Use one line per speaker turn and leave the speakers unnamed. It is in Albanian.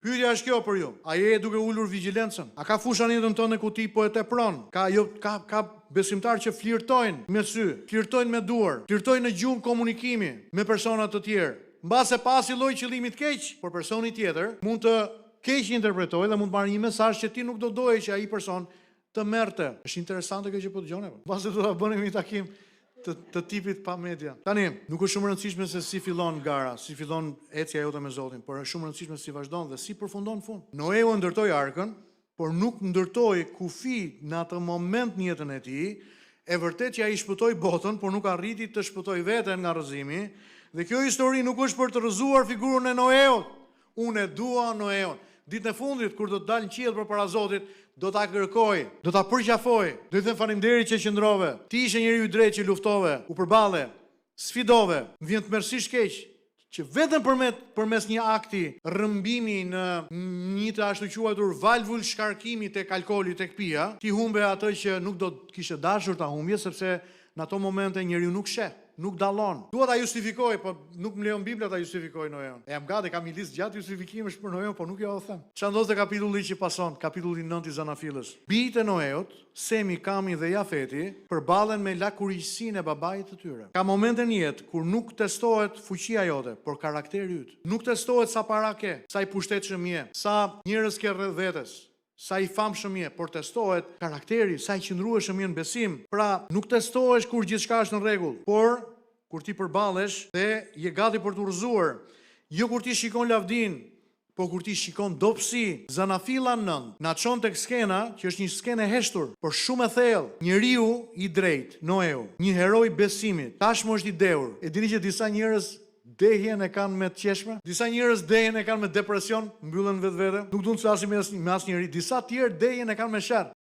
Pyetja është kjo për ju. A je duke ulur vigjilencën? A ka fusha në jetën tënde ku ti po e tepron? Ka besimtar që flirtojnë me sy, flirtojnë me duar, flirtojnë në gjuhë komunikimi me persona të tjerë. Mbase pasi lloj qëllimi të keq, por personi tjetër mund të keq interpretojë dhe mund të marrë një mesazh që ti nuk do doje që ai person të merrte. Është interesante kjo që po dëgjoni apo? Mbase do ta bënim një takim të tipit pa media. Tani, nuk është shumë e rëndësishme se si fillon gara, si fillon ecja jote me Zotin, por është shumë e rëndësishme si vazhdon dhe si përfundon në fund. Noeu ndërtoi arkën, por nuk ndërtoi kufi në atë moment në jetën e tij. E vërtet që ai shpëtoi botën, por nuk arriti të shpëtoi veten nga rrëzimi, dhe kjo histori nuk është për të rrëzuar figurën e Noeut. Unë e dua Noeun. Ditën e fundit kur do të dalë në qiell përpara Zotit, do ta kërkoj, do ta përqafoj, do të them faleminderit që qëndrove. Ti ishe njeriu i drejtë që luftove, u përballe, sfidove, më vjen tmerrsisht keq që vetëm përmes një akti rrëmbimi në një të ashtu quajtur valvull shkarkimi tek alkooli, tek pija, ti humbe atë që nuk do të kishe dashur ta humbje, sepse në ato momente njeriu nuk sheh, nuk dallon. Dua ta justifikoj, po nuk më lejon Bibla ta justifikoj Noeun. E jam gati, kam një listë gjatë justifikimesh për Noeun, po nuk ja u them. Çfarë ndodh te kapitulli që pason, kapitulli 9 i Zanafilës. Bijtë e Noeut, Semi, Kami dhe Jafeti përballen me lakuriqësinë e babait të tyre. Ka momente në jetë kur nuk testohet fuqia jote, por karakteri yt. Nuk testohet sa para ke, sa i pushtetshëm je, sa njerëz ke rreth vetes, sa i famshëm je, por testohet karakteri, sa i qëndrueshëm je në besim. Pra, nuk testohesh kur gjithçka është në rregull, por kur ti përballesh dhe je gati për të urrëzuar, jo kur ti shikon lavdin, po kur ti shikon dobësi. Zanafilla 9 na çon tek skena, që është një skenë e heshtur, por shumë e thellë. Njeriu i drejtë, Noeu, një heroj besimit, tashmë është i dehur. E dini që disa njerëz dehjen e kanë me të qeshme, disa njerëz dehjen e kanë me depresion, mbyllen vetvete, nuk duan të flasin me asnjëri, disa tjerë dehjen e kanë me sherr.